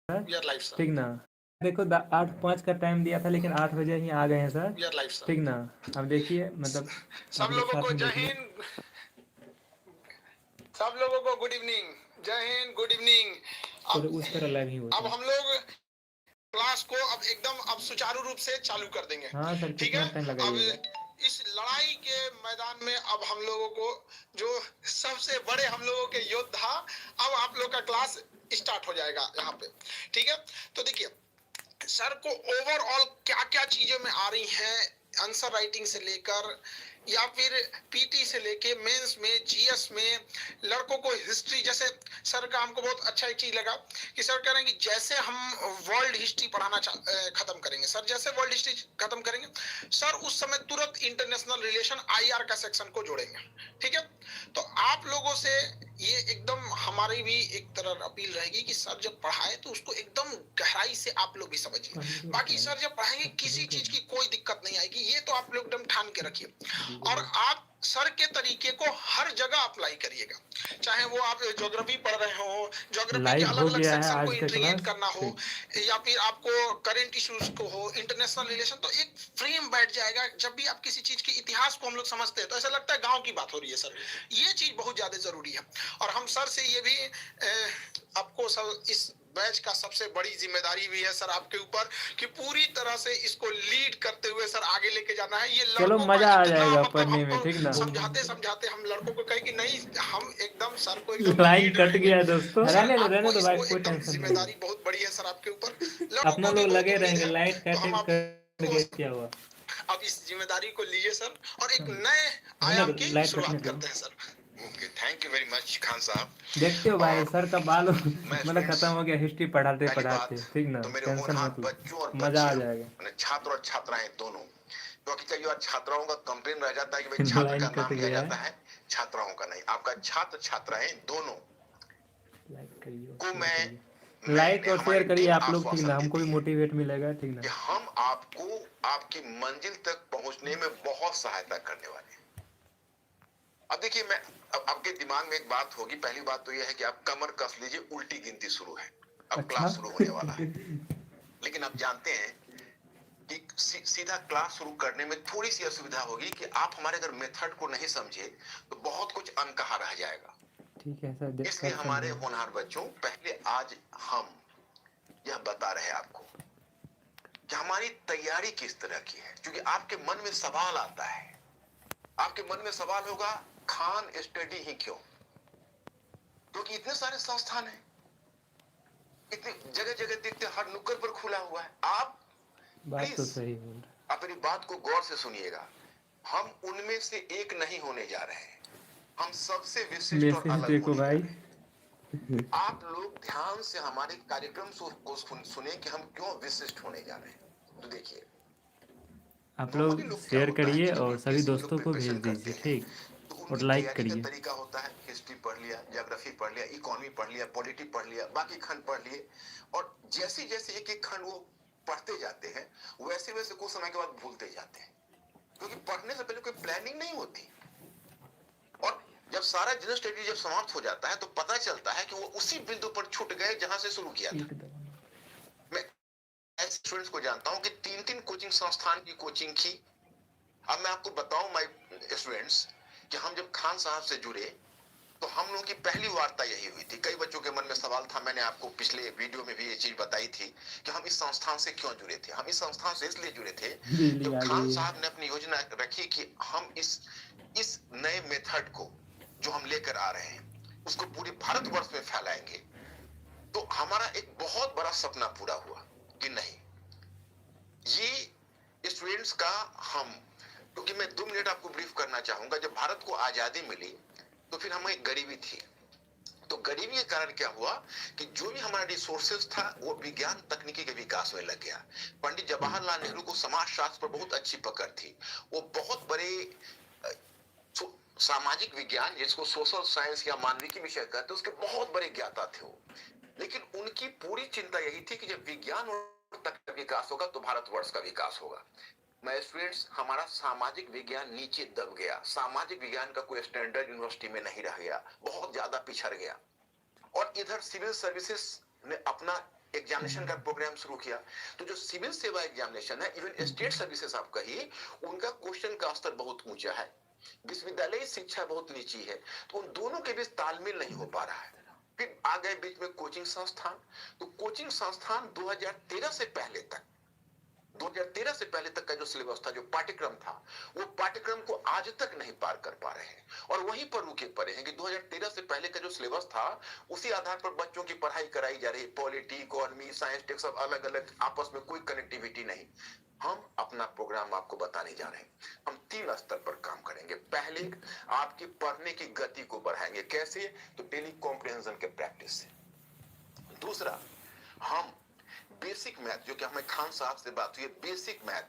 Sir. ठीक ना, देखो 8:05 का टाइम दिया था लेकिन 8 बजे ही आ गए हैं सर। ठीक ना, अब देखिए मतलब सब आप लोग लोगों साथ को में जय देखिए। हिंद, सब लोगों को गुड इवनिंग, जय हिंद, गुड इवनिंग। और उस तरह लाइव ही अब होता है। हम लोग क्लास को अब एकदम सुचारू रूप से चालू कर देंगे। हाँ सर, ठीक है, कितना टाइम अब लगाइएगा? इस लड़ाई के मैदान में अब हम लोगों को जो सबसे बड़े हम लोगों के योद्धा, अब आप लोग का क्लास स्टार्ट हो जाएगा यहाँ पे। ठीक है, तो देखिए सर को ओवरऑल क्या क्या चीजें में आ रही हैं, आंसर राइटिंग से लेकर या फिर पीटी से लेके मेंस में, जीएस में, लड़कों को हिस्ट्री, जैसे सर का हमको बहुत अच्छा एक चीज लगा कि सर कह रहे हैं कि जैसे हम वर्ल्ड हिस्ट्री पढ़ाना खत्म करेंगे सर, जैसे वर्ल्ड हिस्ट्री खत्म करेंगे सर उस समय तुरंत इंटरनेशनल रिलेशन आईआर का सेक्शन को जोड़ेंगे। ठीक है, तो आप लोगों से ये एकदम हमारी भी एक तरह अपील रहेगी कि सर जब पढ़ाए तो उसको एकदम गहराई से आप लोग भी समझिए। बाकी सर जब पढ़ाएंगे किसी चीज की कोई दिक्कत नहीं आएगी, ये तो आप लोग एकदम ठान के रखिए। और आप सर के तरीके को हर जगह अप्लाई करिएगा, चाहे वो आप ज्योग्राफी पढ़ रहे हो, ज्योग्राफी के लाइव अलग हो अलग गया है सेक्शन को आज का इंटीग्रेट क्लास। करना हो, या फिर आपको करंट इश्यूज को हो, इंटरनेशनल रिलेशन, तो एक फ्रेम बैठ जाएगा। जब भी आप किसी चीज के इतिहास को हम लोग समझते हैं तो ऐसा लगता है गांव की बात हो रही है सर। ये चीज बहुत ज्यादा जरूरी है। और हम सर से ये भी आपको सर इस बैच का सबसे बड़ी जिम्मेदारी भी है सर आपके ऊपर कि पूरी तरह से इसको लीड करते हुए सर आगे लेके जाना है। ये चलो लड़कों का मजा आ इतना जाएगा मतलब पढ़ने में। हमको ठीक ना, समझाते समझाते हम लड़कों को कहे कि नहीं, हम एकदम सर को एकदम लाइन लीड कट रहेंगे। गया है दोस्तों। तो सर रहने आपको दो भाई, इसको कोई एकदम टेंशन नहीं है। जिम्मेदारी बहुत बड़ी है सर आपके ऊपर। लड़कों अपना को भी लोग बहुत लगे उम्मीद रहेंगे, है, लाइट तो हम कट आप गया, क्या हुआ? अब इस जिम्मेदारी को लिए सर और एक नए रहने आयाम दो, की लाइट कटने शुरुआत दो। करते हैं sir. Okay, thank you very much Khan साहब। देखते हो भाई, और सर का बाल मैं मतलब खत्म स्टूडेंट्स, हो गया हिस्ट्री पढ़ाते पहली पढ़ाते। बात ठीक ना, तो मेरे टेंशन होनहार मत लो, बच्चों और मजा आ बच्चियों, जाएगा। छात्र और छात्राएं दोनों, क्योंकि कई बार छात्राओं का कंप्लेन रह जाता है कि भाई छात्र लाइन का कट नाम लिया गया जाता है। है, छात्राओं का नहीं। आपका छात्र छात्राएं दोनों लाइक करिए और को शेयर करिए, लाइक मैंने और हमारी शेयर करिए टीम आप लोग। ठीक ना, आश्वासन हमको देती भी है मोटिवेट मिलेगा। ठीक कि ना, हम आपको आपकी मंजिल तक पहुंचने में बहुत सहायता करने वाले हैं। अब देखिए, मैं अब आपके दिमाग में एक बात होगी। पहली बात तो यह है कि आप कमर कस लीजिए, उल्टी गिनती शुरू है, अब अच्छा। क्लास शुरू होने वाला है। लेकिन आप जानते हैं कि सीधा क्लास शुरू करने में थोड़ी सी असुविधा होगी कि आप हमारे अगर मेथड को नहीं समझे तो बहुत कुछ अनकहा रह जाएगा। ठीक है सर, इसलिए कर हमारे समझेंगे। होनहार बच्चों, पहले आज हम यह बता रहे हैं आपको कि हमारी तैयारी किस तरह की है। क्योंकि आपके मन में सवाल आता है, आपके मन में सवाल होगा खान स्टडी ही क्यों? क्योंकि इतने सारे संस्थान हैं, इतने जगह जगह देखते, हर नुक्कड़ पर खुला हुआ है। आप बात तो प्लीज सही बोल रहे। आप मेरी बात को गौर से सुनिएगा। हम उनमें से एक नहीं होने जा रहे हैं, हम सबसे विशिष्ट और मैसेज अलग देखो होने जा भाई। रहे हैं। आप लोग ध्यान से हमारे कार्यक्रम को सुने कि हम क्यों विशिष्ट होने जा रहे हैं। तो देखिए, आप नॉर्मली लोग लोग क्या शेयर होता है करिए कि जब और सभी यूपीएससी में लोग दोस्तों को भेज प्रिपरेशन करते दीजिए। हैं ठीक, तो और उनकी लाइक तैयारी का करिए। तरीका होता है हिस्ट्री पढ़ लिया, ज्योग्राफी पढ़ लिया, इकोनॉमी पढ़ लिया, पॉलिटी पढ़ लिया, बाकी खंड पढ़ लिए। और जैसे जैसे एक एक खंड वो पढ़ते जाते हैं वैसे वैसे कुछ समय के बाद भूलते जाते हैं, क्योंकि पढ़ने से पहले कोई प्लानिंग नहीं होती। और जब सारा जनरल स्टडी जब समाप्त हो जाता है तो पता चलता है कि वो उसी बिंदु पर छूट गए जहां से शुरू किया था। मैं ऐसे स्टूडेंट्स को जानता हूं कि 3-3 कोचिंग संस्थान की कोचिंग की। अब मैं आपको बताऊं माय स्टूडेंट्स कि हम जब खान साहब से जुड़े तो हम लोगों की पहली वार्ता यही हुई थी। कई बच्चों के मन में सवाल था, मैंने आपको पिछले वीडियो में भी ये चीज बताई थी कि हम इस संस्थान से क्यों जुड़े थे। हम इस संस्थान से इसलिए जुड़े थे जब खान साहब ने अपनी योजना रखी कि हम इस नए मेथड को जो हम लेकर आ रहे हैं उसको पूरे भारतवर्ष में फैलाएंगे। तो हमारा एक बहुत बड़ा सपना पूरा हुआ कि नहीं, ये स्टूडेंट्स का हम, क्योंकि मैं 2 मिनट आपको ब्रीफ करना चाहूंगा। जब भारत को आजादी मिली तो फिर हमें गरीबी थी। तो गरीबी के कारण क्या हुआ कि जो भी हमारा रिसोर्सेज था वो विज्ञान तकनीकी के विकास में लग गया। पंडित जवाहरलाल नेहरू को समाजशास्त्र पर बहुत अच्छी पकड़ थी। वो बहुत बड़े सामाजिक विज्ञान, जिसको सोशल साइंस या मानविकी विषय कहते हैं, उसके बहुत बड़े ज्ञाता थे वो। लेकिन उनकी पूरी चिंता यही थी कि जब विज्ञान और तक विकास होगा तो भारतवर्ष का विकास होगा। मैं स्टूडेंट्स, हमारा सामाजिक विज्ञान नीचे दब गया। सामाजिक विज्ञान का कोई स्टैंडर्ड यूनिवर्सिटी में नहीं रह गया, बहुत ज्यादा पिछड़ गया। और इधर सिविल सर्विसेज ने अपना एग्जामिनेशन का प्रोग्राम शुरू किया। तो जो सिविल सेवा एग्जामिनेशन है, इवन स्टेट सर्विसेज आप कहिए, उनका क्वेश्चन का स्तर बहुत ऊंचा है, विश्वविद्यालय शिक्षा बहुत नीची है, तो उन दोनों के बीच तालमेल नहीं हो पा रहा है। फिर आ गए बीच में कोचिंग संस्थान। तो कोचिंग संस्थान 2013 से पहले तक, 2013 से पहले तक का जो सिलेबस था, जो पाठ्यक्रम था, वो पाठ्यक्रम को आज तक नहीं पार कर पा रहे हैं और वहीं पर रुके पड़े हैं कि 2013 से पहले का जो सिलेबस था उसी आधार पर बच्चों की पढ़ाई कराई जा रही है। पॉलिटी, इकोनॉमी, साइंस, टेक सब अलग अलग, आपस में कोई कनेक्टिविटी नहीं। हम अपना प्रोग्राम आपको बताने जा रहे हैं। हम 3 स्तर पर काम करेंगे। पहले, आपकी पढ़ने की गति को बढ़ाएंगे। कैसे? तो डेली कॉम्प्रिहेंशन के प्रैक्टिस से। दूसरा, हम बेसिक मैथ, जो कि हमें खान साहब से बात हुई है, बेसिक मैथ